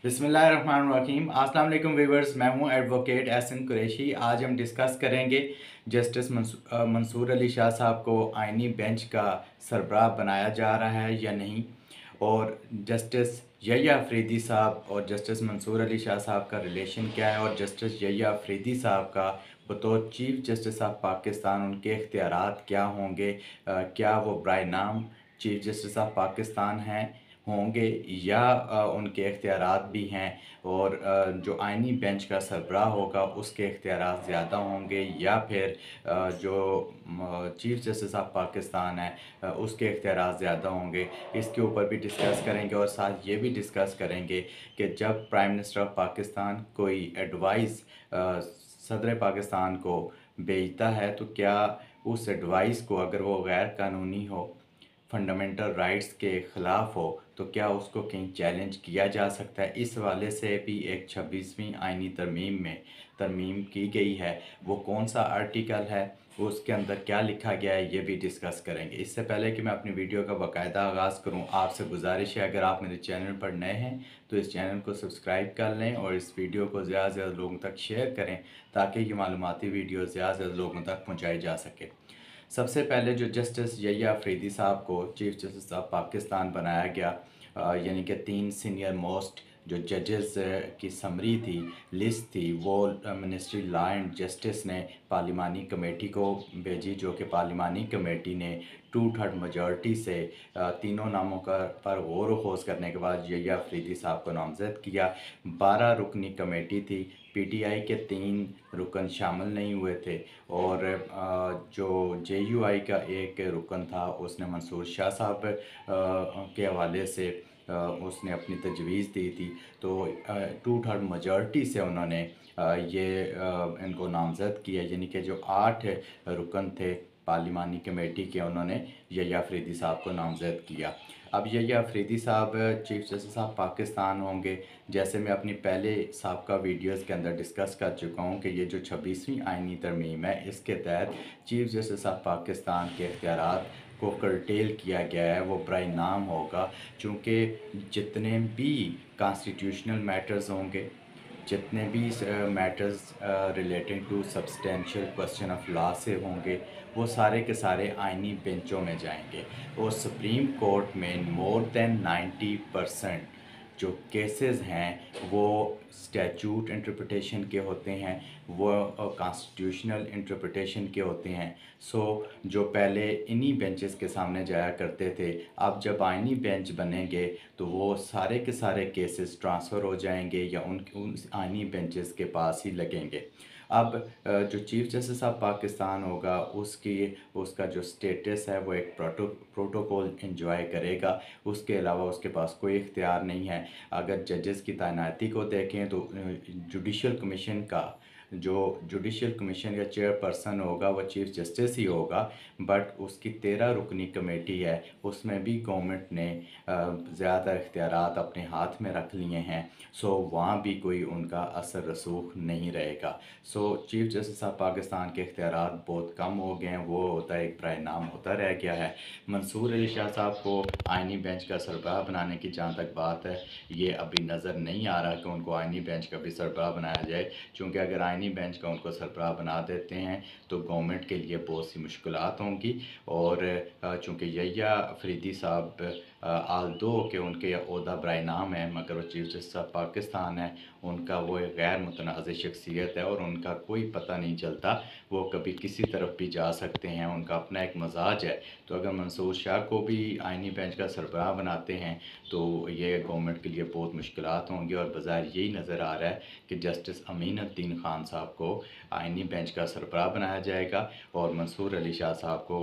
बिस्मिल्लाहिर्रहमानिर्रहीम। अस्सलाम वालेकुम व्यूवर्स, मैं हूं एडवोकेट एहसन कुरैशी। आज हम डिस्कस करेंगे जस्टिस मंसूर अली शाह साहब को आइनी बेंच का सरबराह बनाया जा रहा है या नहीं, और जस्टिस यहिया अफरीदी साहब और जस्टिस मंसूर अली शाह साहब का रिलेशन क्या है, और जस्टिस यहिया अफरीदी साहब का बतौर चीफ जस्टिस ऑफ पाकिस्तान उनके इख्तियारात क्या होंगे। क्या वो बराए नाम चीफ जस्टिस ऑफ पाकिस्तान हैं होंगे, या उनके इख्तियारात भी हैं, और जो आइनी बेंच का सरबराह होगा उसके इख्तियारात ज़्यादा होंगे, या फिर जो चीफ जस्टिस ऑफ पाकिस्तान है उसके इख्तियारात ज़्यादा होंगे। इसके ऊपर भी डिस्कस करेंगे, और साथ ये भी डिस्कस करेंगे कि जब प्राइम मिनिस्टर ऑफ पाकिस्तान कोई एडवाइस सदर पाकिस्तान को भेजता है तो क्या उस एडवाइस को, अगर वो गैर कानूनी हो, फंडामेंटल राइट्स के ख़िलाफ़ हो, तो क्या उसको कहीं चैलेंज किया जा सकता है। इस हवाले से भी एक 26वीं आइनी तरमीम में तरमीम की गई है। वो कौन सा आर्टिकल है, उसके अंदर क्या लिखा गया है, ये भी डिस्कस करेंगे। इससे पहले कि मैं अपनी वीडियो का बाकायदा आगाज़ करूं, आपसे गुजारिश है, अगर आप मेरे चैनल पर नए हैं तो इस चैनल को सब्सक्राइब कर लें और इस वीडियो को ज़्यादा से ज़्यादा लोगों तक शेयर करें, ताकि ये मालूमाती वीडियो ज़्यादा से ज़्यादा लोगों तक पहुँचाई जा सके। सबसे पहले जो जस्टिस यहिया अफरीदी साहब को चीफ जस्टिस ऑफ पाकिस्तान बनाया गया, यानी कि 3 सीनियर मोस्ट जो जजेस की समरी थी, लिस्ट थी, वो मिनिस्ट्री लॉ एंड जस्टिस ने पार्लिमानी कमेटी को भेजी, जो कि पार्लिमानी कमेटी ने 2/3 मेजॉरिटी से तीनों नामों पर गौर व खोज करने के बाद यहिया अफरीदी साहब को नामज़द किया। 12 रुकनी कमेटी थी, पीटीआई के 3 रुकन शामिल नहीं हुए थे, और जो जेयूआई का एक रुकन था उसने मंसूर शाह साहब के हवाले से उसने अपनी तजवीज़ दी थी। तो 2/3 मेजॉरिटी से उन्होंने ये इनको नामज़द किया, यानी कि जो 8 रुकन थे पार्लिमानी कमेटी के, उन्होंने यहिया अफरीदी साहब को नामज़द किया। अब यहिया अफरीदी साहब चीफ जस्टिस ऑफ पाकिस्तान होंगे। जैसे मैं अपनी पहले साबका वीडियोस के अंदर डिस्कस कर चुका हूँ कि ये जो 26वीं आइनी तरमीम है, इसके तहत चीफ जस्टिस ऑफ पाकिस्तान के इख्तियारात को कर्टेल किया गया है, वो बराए नाम होगा। चूँकि जितने भी कॉन्स्टिट्यूशनल मैटर्स होंगे, जितने भी matters relating to substantial question of law से होंगे, वो सारे के सारे आइनी बेंचों में जाएंगे। और सुप्रीम कोर्ट में मोर देन 90% जो केसेस हैं वो स्टैचूट इंटरप्रिटेशन के होते हैं, वो कॉन्स्टिट्यूशनल इंटरप्रिटेशन के होते हैं। सो जो पहले इन्हीं बेंचेस के सामने जाया करते थे, अब जब आइनी बेंच बनेंगे तो वो सारे के सारे केसेस ट्रांसफ़र हो जाएंगे या उन आइनी बेंचेस के पास ही लगेंगे। अब जो चीफ जस्टिस ऑफ पाकिस्तान होगा उसका जो स्टेटस है वो एक प्रोटोकॉल इंजॉय करेगा, उसके अलावा उसके पास कोई इख्तियार नहीं है। अगर जजेस की तैनाती को देखें तो जुडिशल कमीशन का जो जुडिशल कमीशन का चेयरपर्सन होगा वो चीफ जस्टिस ही होगा, बट उसकी 13 रुकनी कमेटी है, उसमें भी गवर्नमेंट ने ज़्यादा इख्तियारात अपने हाथ में रख लिए हैं। सो वहाँ भी कोई उनका असर रसूख नहीं रहेगा। सो चीफ जस्टिस ऑफ पाकिस्तान के इख्तियारात बहुत कम हो गए हैं, वो होता है एक बराए नाम होता रह गया है। मंसूर अली शाह साहब को आइनी बेंच का सरबराह बनाने की जहाँ तक बात है, ये अभी नज़र नहीं आ रहा कि उनको आइनी बेंच का भी सरबराह बनाया जाए, क्योंकि अगर आइनी बेंच का उनको सरबराह बना देते हैं तो गवर्नमेंट के लिए बहुत सी मुश्किलात होंगी। और चूँकि यहिया अफरीदी साहब आल्दो के उनके ओहदा बराए नाम है, मगर वो चीफ जस्टिस ऑफ पाकिस्तान है, उनका वो एक गैर मुतनाज़ शख्सियत है और उनका कोई पता नहीं चलता, वो कभी किसी तरफ भी जा सकते हैं, उनका अपना एक मजाज है। तो अगर मंसूर शाह को भी आइनी बेंच का सरबराह बनाते हैं तो ये गवर्नमेंट के लिए बहुत मुश्किलात होंगी, और बज़ाहिर यही नज़र आ रहा है कि जस्टिस अमीनुद्दीन ख़ान साहब को आइनी बेंच का सरबराह बनाया जाएगा और मंसूर अली शाह साहब को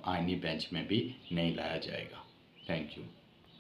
आइनी बेंच में भी नहीं लाया जाएगा। Thank you.